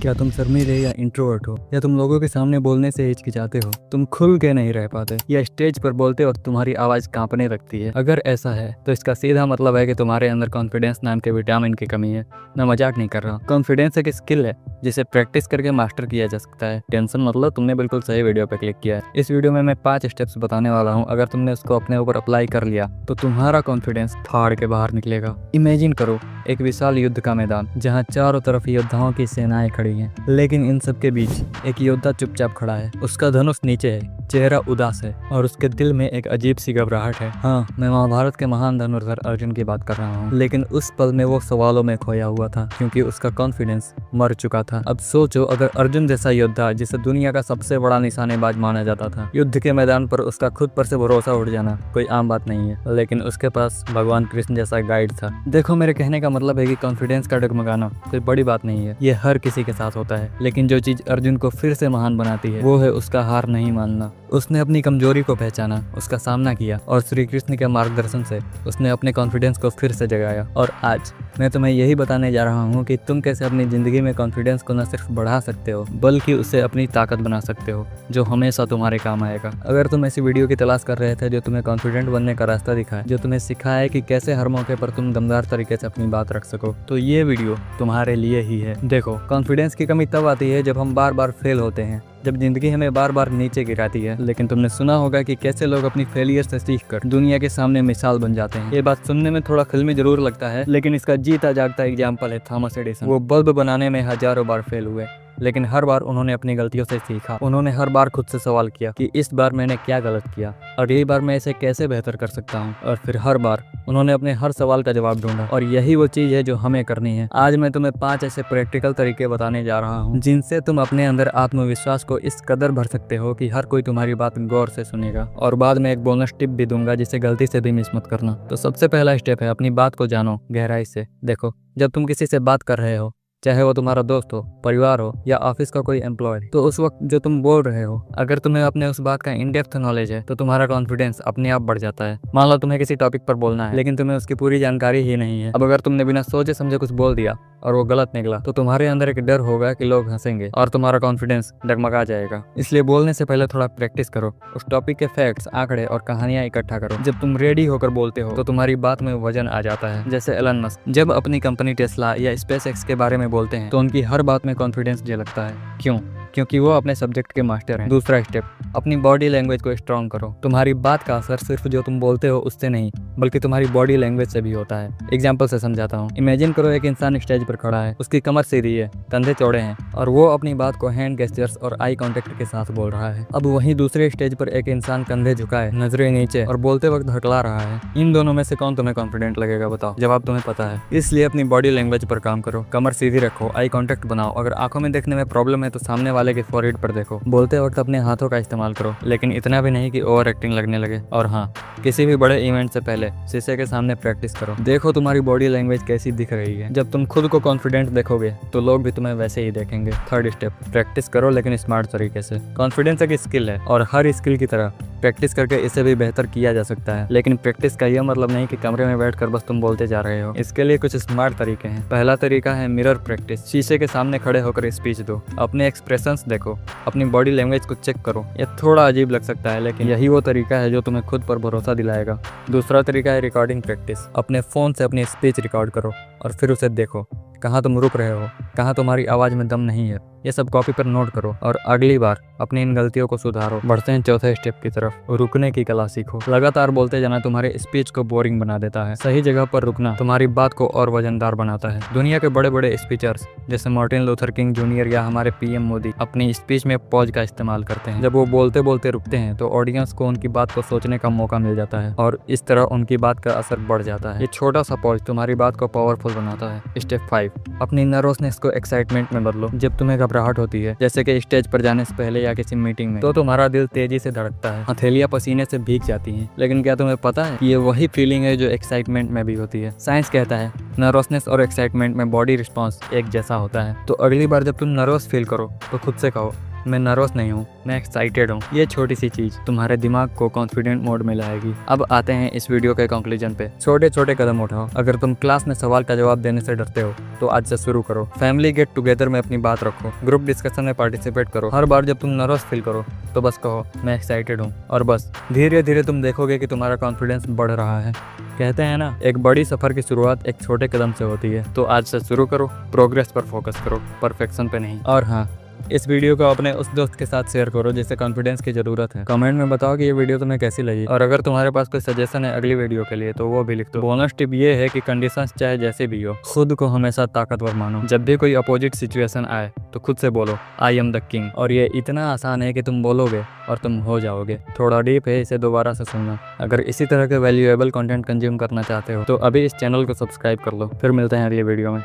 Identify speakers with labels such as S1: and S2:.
S1: क्या तुम शर्मीले या इंट्रोवर्ट हो, या तुम लोगों के सामने बोलने से हिचकिचाते हो, तुम खुल के नहीं रह पाते, या स्टेज पर बोलते वक्त तुम्हारी आवाज कांपने लगती है? अगर ऐसा है तो इसका सीधा मतलब है कि तुम्हारे अंदर कॉन्फिडेंस नाम के विटामिन की कमी है। मैं मजाक नहीं कर रहा। कॉन्फिडेंस एक स्किल है जिसे प्रैक्टिस करके मास्टर किया जा सकता है। टेंशन मतलब तुमने बिल्कुल सही वीडियो पे क्लिक किया है। इस वीडियो में मैं 5 स्टेप्स बताने वाला हूँ। अगर तुमने उसको अपने ऊपर अप्लाई कर लिया तो तुम्हारा कॉन्फिडेंस फाड़ के बाहर निकलेगा। इमेजिन करो एक विशाल युद्ध का मैदान जहाँ चारों तरफ योद्धाओं की सेनाएं खड़ी हैं, लेकिन इन सब के बीच एक योद्धा चुपचाप खड़ा है। उसका धनुष नीचे है, चेहरा उदास है और उसके दिल में एक अजीब सी घबराहट है। हाँ, मैं महाभारत के महान धनुर्धर अर्जुन की बात कर रहा हूँ। लेकिन उस पल में वो सवालों में खोया हुआ था क्योंकि उसका कॉन्फिडेंस मर चुका था। अब सोचो, अगर अर्जुन जैसा योद्धा जिसे दुनिया का सबसे बड़ा निशानेबाज माना जाता था, युद्ध के मैदान पर उसका खुद पर से भरोसा उठ जाना कोई आम बात नहीं है। लेकिन उसके पास भगवान कृष्ण जैसा गाइड था। देखो, मेरे कहने का मतलब है कि कॉन्फिडेंस का डगमगाना कोई बड़ी बात नहीं है। ये हर किसी के साथ होता है। लेकिन जो चीज अर्जुन को फिर से महान बनाती है वो है उसका हार नहीं मानना। उसने अपनी कमजोरी को पहचाना, उसका सामना किया और श्री कृष्ण के मार्गदर्शन से उसने अपने कॉन्फिडेंस को फिर से जगाया। और आज मैं तुम्हें यही बताने जा रहा हूँ कि तुम कैसे अपनी जिंदगी में कॉन्फिडेंस को न सिर्फ बढ़ा सकते हो बल्कि उसे अपनी ताकत बना सकते हो, जो हमेशा तुम्हारे काम आएगा। अगर तुम ऐसी वीडियो की तलाश कर रहे थे जो तुम्हें कॉन्फिडेंट बनने का रास्ता दिखाए, जो तुम्हें सिखाए कि कैसे हर मौके पर तुम दमदार तरीके से अपनी बात रख सको, तो ये वीडियो तुम्हारे लिए ही है। देखो, कॉन्फिडेंस की कमी तब आती है जब हम बार बार फेल होते हैं, जब जिंदगी हमें बार बार नीचे गिराती है। लेकिन तुमने सुना होगा कि कैसे लोग अपनी फेलियर से सीखकर दुनिया के सामने मिसाल बन जाते हैं। ये बात सुनने में थोड़ा फिल्मी जरूर लगता है, लेकिन इसका जीता जागता एग्जाम्पल है थॉमस एडिसन। वो बल्ब बनाने में हजारों बार फेल हुए, लेकिन हर बार उन्होंने अपनी गलतियों से सीखा। उन्होंने हर बार खुद से सवाल किया कि इस बार मैंने क्या गलत किया और अगली बार मैं इसे कैसे बेहतर कर सकता हूँ। और फिर हर बार उन्होंने अपने हर सवाल का जवाब ढूंढा। और यही वो चीज है जो हमें करनी है। आज मैं तुम्हें 5 ऐसे प्रैक्टिकल तरीके बताने जा रहा हूँ जिनसे तुम अपने अंदर आत्मविश्वास को इस कदर भर सकते हो कि हर कोई तुम्हारी बात गौर से सुनेगा। और बाद में एक बोनस टिप भी दूंगा जिसे गलती से भी मिस मत करना। तो सबसे पहला स्टेप है अपनी बात को जानो गहराई से। देखो, जब तुम किसी से बात कर रहे हो, चाहे वो तुम्हारा दोस्त हो, परिवार हो या ऑफिस का कोई एम्प्लॉय, तो उस वक्त जो तुम बोल रहे हो, अगर तुम्हें अपने उस बात का इन डेप्थ नॉलेज है तो तुम्हारा कॉन्फिडेंस अपने आप बढ़ जाता है। मान लो तुम्हें किसी टॉपिक पर बोलना है लेकिन तुम्हें उसकी पूरी जानकारी ही नहीं है। अब अगर तुमने बिना सोचे समझे कुछ बोल दिया और वो गलत निकला तो तुम्हारे अंदर एक डर होगा कि लोग हंसेंगे और तुम्हारा कॉन्फिडेंस डगमगा जाएगा। इसलिए बोलने से पहले थोड़ा प्रैक्टिस करो। उस टॉपिक के फैक्ट्स, आंकड़े और कहानियां इकट्ठा करो। जब तुम रेडी होकर बोलते हो तो तुम्हारी बात में वजन आ जाता है। जैसे एलन मस्क जब अपनी कंपनी टेस्ला या स्पेसएक्स के बारे में बोलते हैं तो उनकी हर बात में कॉन्फिडेंस झलकता है। क्यों? क्योंकि वो अपने सब्जेक्ट के मास्टर हैं। दूसरा स्टेप, अपनी बॉडी लैंग्वेज को स्ट्रॉन्ग करो। तुम्हारी बात का असर सिर्फ जो तुम बोलते हो उससे नहीं बल्कि तुम्हारी बॉडी लैंग्वेज से भी होता है। एग्जाम्पल से समझाता हूँ। इमेजिन करो एक इंसान स्टेज पर खड़ा है, उसकी कमर सीधी है, कंधे चौड़े हैं और वो अपनी बात को हैंड गेस्चर्स और आई कांटेक्ट के साथ बोल रहा है। अब वहीं दूसरे स्टेज पर एक इंसान कंधे झुकाए, नजरें नीचे और बोलते वक्त हकला रहा है। इन दोनों में से कौन तुम्हें कॉन्फिडेंट लगेगा? बताओ। जवाब तुम्हें पता है। इसलिए अपनी बॉडी लैंग्वेज पर काम करो। कमर सीधी रखो, आई कांटेक्ट बनाओ। अगर आंखों में देखने में प्रॉब्लम है तो सामने वाले के फॉरहेड पर देखो। बोलते वक्त अपने हाथों का इस्तेमाल करो, लेकिन इतना भी नहीं कि ओवर एक्टिंग लगने लगे। और हाँ, किसी भी बड़े इवेंट से पहले शीशे के सामने प्रैक्टिस करो। देखो तुम्हारी बॉडी लैंग्वेज कैसी दिख रही है। जब तुम खुद को कॉन्फिडेंट देखोगे तो लोग भी तुम्हें वैसे ही देखेंगे। थर्ड स्टेप, प्रैक्टिस करो लेकिन स्मार्ट तरीके से। कॉन्फिडेंस एक स्किल है और हर स्किल की तरह प्रैक्टिस करके इसे भी बेहतर किया जा सकता है। लेकिन प्रैक्टिस का यह मतलब नहीं कि कमरे में बैठकर बस तुम बोलते जा रहे हो। इसके लिए कुछ स्मार्ट तरीके हैं। पहला तरीका है मिरर प्रैक्टिस। शीशे के सामने खड़े होकर स्पीच दो, अपने एक्सप्रेशंस देखो, अपनी बॉडी लैंग्वेज को चेक करो। यह थोड़ा अजीब लग सकता है लेकिन यही वो तरीका है जो तुम्हें खुद पर भरोसा दिलाएगा। दूसरा तरीका है रिकॉर्डिंग प्रैक्टिस। अपने फोन से अपनी स्पीच रिकॉर्ड करो और फिर उसे देखो। कहाँ तुम रुक रहे हो, कहाँ तुम्हारी आवाज में दम नहीं है, ये सब कॉपी पर नोट करो और अगली बार अपनी इन गलतियों को सुधारो। बढ़ते हैं चौथे स्टेप की तरफ, रुकने की कला सीखो। लगातार बोलते जाना तुम्हारे स्पीच को बोरिंग बना देता है। सही जगह पर रुकना तुम्हारी बात को और वजनदार बनाता है। दुनिया के बड़े बड़े स्पीचर्स जैसे मार्टिन लूथर किंग जूनियर या हमारे पीएम मोदी अपनी स्पीच में पॉज का इस्तेमाल करते हैं। जब वो बोलते बोलते रुकते हैं तो ऑडियंस को उनकी बात को सोचने का मौका मिल जाता है और इस तरह उनकी बात का असर बढ़ जाता है। ये छोटा सा पॉज तुम्हारी बात को पावरफुल बनाता है। स्टेप 5, अपनी नर्वसनेस को एक्साइटमेंट में बदलो। जब तुम्हें घबराहट होती है, जैसे कि स्टेज पर जाने से पहले या किसी मीटिंग में, तो तुम्हारा दिल तेजी से धड़कता है, हथेलियां पसीने से भीग जाती हैं। लेकिन क्या तुम्हें पता है कि ये वही फीलिंग है जो एक्साइटमेंट में भी होती है? साइंस कहता है नर्वसनेस और एक्साइटमेंट में बॉडी रिस्पॉन्स एक जैसा होता है। तो अगली बार जब तुम नर्वस फील करो तो खुद से कहो मैं नर्वस नहीं हूँ, मैं एक्साइटेड हूँ। ये छोटी सी चीज तुम्हारे दिमाग को कॉन्फिडेंट मोड में लाएगी। अब आते हैं इस वीडियो के कंक्लूजन पे। छोटे छोटे कदम उठाओ। अगर तुम क्लास में सवाल का जवाब देने से डरते हो तो आज से शुरू करो। फैमिली गेट टुगेदर में अपनी बात रखो। ग्रुप डिस्कशन में पार्टिसिपेट करो। हर बार जब तुम नर्वस फील करो तो बस कहो मैं एक्साइटेड हूँ, और बस धीरे धीरे तुम देखोगे कि तुम्हारा कॉन्फिडेंस बढ़ रहा है। कहते हैं ना, एक बड़ी सफर की शुरुआत एक छोटे कदम से होती है। तो आज से शुरू करो, प्रोग्रेस पर फोकस करो, परफेक्शन पे नहीं। और हाँ, इस वीडियो को अपने उस दोस्त के साथ शेयर करो जिसे कॉन्फिडेंस की जरूरत है। कमेंट में बताओ कि ये वीडियो तुम्हें कैसी लगी, और अगर तुम्हारे पास कोई सजेशन है अगली वीडियो के लिए तो वो भी लिख दो। बोनस टिप ये है कि कंडीशंस चाहे जैसे भी हो, खुद को हमेशा ताकतवर मानो। जब भी कोई अपोजिट सिचुएशन आए तो खुद से बोलो आई एम द किंग। और ये इतना आसान है कि तुम बोलोगे और तुम हो जाओगे। थोड़ा डीप है, इसे दोबारा से सुनना। अगर इसी तरह के वैल्यूएबल कंटेंट कंज्यूम करना चाहते हो तो अभी इस चैनल को सब्सक्राइब कर लो। फिर मिलते हैं अगली वीडियो में।